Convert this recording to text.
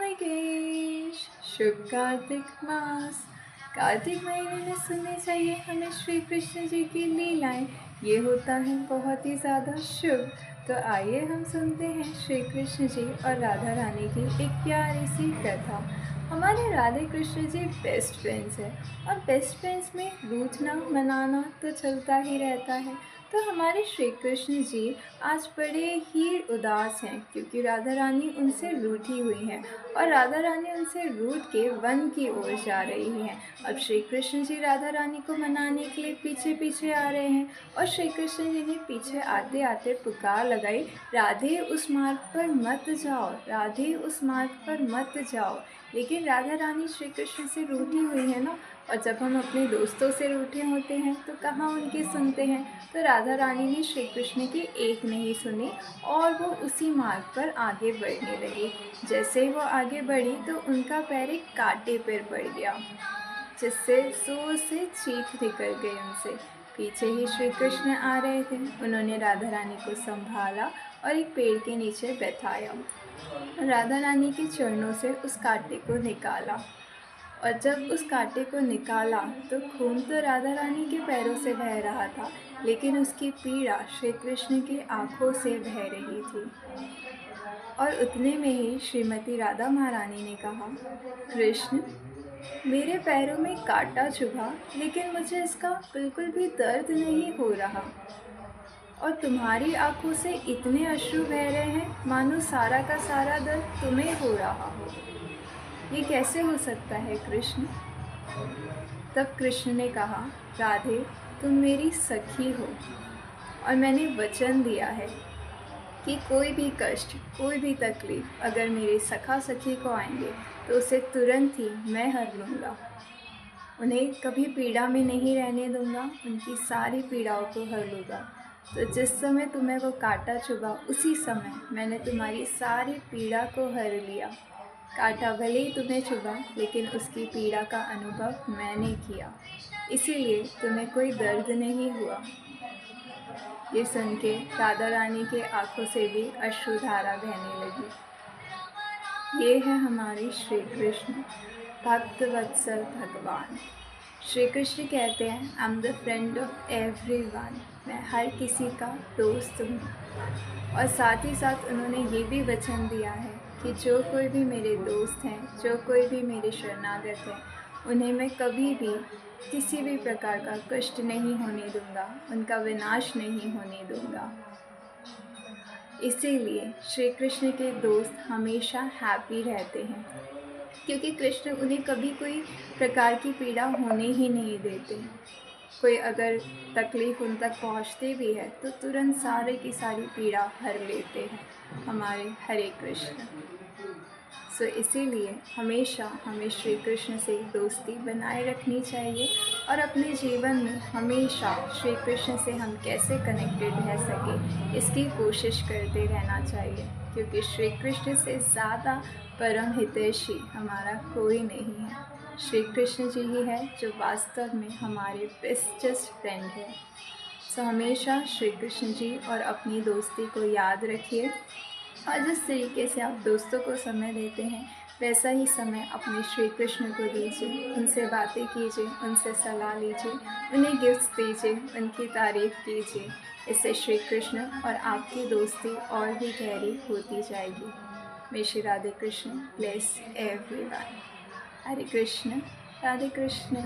हाय गणेश। शुभ कार्तिक मास। कार्तिक महीने में सुननी चाहिए हमें श्री कृष्ण जी की लीलाएं। ये होता है बहुत ही ज़्यादा शुभ। तो आइए हम सुनते हैं श्री कृष्ण जी और राधा रानी की एक प्यारी सी कथा। हमारे राधे कृष्ण जी बेस्ट फ्रेंड्स हैं और बेस्ट फ्रेंड्स में रूठना मनाना तो चलता ही रहता है। तो हमारे श्री कृष्ण जी आज बड़े ही उदास हैं क्योंकि राधा रानी उनसे रूठी हुई हैं और राधा रानी उनसे रूठ के वन की ओर जा रही हैं। अब श्री कृष्ण जी राधा रानी को मनाने के लिए पीछे पीछे आ रहे हैं और श्री कृष्ण जी ने पीछे आते आते पुकार लगाई, राधे उस मार्ग पर मत जाओ, राधे उस मार्ग पर मत जाओ। लेकिन राधा रानी श्री कृष्ण से रूठी हुई है ना, और जब हम अपने दोस्तों से रूठे होते हैं तो कहाँ उनकी सुनते हैं। तो राधा रानी ने श्री कृष्ण की एक नहीं सुनी और वो उसी मार्ग पर आगे बढ़ने लगी। जैसे ही वो आगे बढ़ी तो उनका पैर एक कांटे पर पड़ गया, जिससे जोर से चीख निकल गई उनसे। पीछे ही श्री कृष्ण आ रहे थे, उन्होंने राधा रानी को संभाला और एक पेड़ के नीचे बैठाया। राधा रानी के चरणों से उस कांटे को निकाला और जब उस कांटे को निकाला तो खून तो राधा रानी के पैरों से बह रहा था, लेकिन उसकी पीड़ा श्री कृष्ण की आंखों से बह रही थी। और उतने में ही श्रीमती राधा महारानी ने कहा, कृष्ण, मेरे पैरों में कांटा चुभा लेकिन मुझे इसका बिल्कुल भी दर्द नहीं हो रहा, और तुम्हारी आंखों से इतने अश्रु बह रहे हैं मानो सारा का सारा दर्द तुम्हें हो रहा हो। ये कैसे हो सकता है कृष्ण? तब कृष्ण ने कहा, राधे, तुम मेरी सखी हो और मैंने वचन दिया है कि कोई भी कष्ट, कोई भी तकलीफ़ अगर मेरे सखा सखी को आएंगे तो उसे तुरंत ही मैं हर लूँगा। उन्हें कभी पीड़ा में नहीं रहने दूँगा, उनकी सारी पीड़ाओं को हर लूँगा। तो जिस समय तुम्हें वो कांटा चुभा उसी समय मैंने तुम्हारी सारी पीड़ा को हर लिया। कांटा भले ही तुम्हें चुभा लेकिन उसकी पीड़ा का अनुभव मैंने किया, इसीलिए तुम्हें कोई दर्द नहीं हुआ। ये सुन के राधा रानी के आंखों से भी अश्रुधारा बहने लगी। ये है हमारे श्री कृष्ण, भक्त वत्सल भगवान। श्री कृष्ण कहते हैं, I am the friend of everyone, मैं हर किसी का दोस्त हूँ। और साथ ही साथ उन्होंने ये भी वचन दिया है कि जो कोई भी मेरे दोस्त हैं, जो कोई भी मेरे शरणागत हैं, उन्हें मैं कभी भी किसी भी प्रकार का कष्ट नहीं होने दूंगा, उनका विनाश नहीं होने दूंगा। इसीलिए श्री कृष्ण के दोस्त हमेशा हैप्पी रहते हैं, क्योंकि कृष्ण उन्हें कभी कोई प्रकार की पीड़ा होने ही नहीं देते। कोई अगर तकलीफ़ उन तक पहुँचती भी है तो तुरंत सारे की सारी पीड़ा हर लेते हैं हमारे हरे कृष्ण। सो इसीलिए हमेशा हमें श्री कृष्ण से दोस्ती बनाए रखनी चाहिए और अपने जीवन में हमेशा श्री कृष्ण से हम कैसे कनेक्टेड रह सके इसकी कोशिश करते रहना चाहिए, क्योंकि श्री कृष्ण से ज़्यादा परम हितैषी हमारा कोई नहीं है। श्री कृष्ण जी ही है जो वास्तव में हमारे बेस्टेस्ट फ्रेंड है। सो हमेशा श्री कृष्ण जी और अपनी दोस्ती को याद रखिए, और जिस तरीके से आप दोस्तों को समय देते हैं वैसा ही समय अपने श्री कृष्ण को दीजिए। उनसे बातें कीजिए, उनसे सलाह लीजिए, उन्हें गिफ्ट्स दीजिए, उनकी तारीफ़ कीजिए। इससे श्री कृष्ण और आपकी दोस्ती और भी गहरी होती जाएगी। मे श्री राधे कृष्ण ब्लेस एवरीवन। हरे कृष्ण, राधे कृष्ण।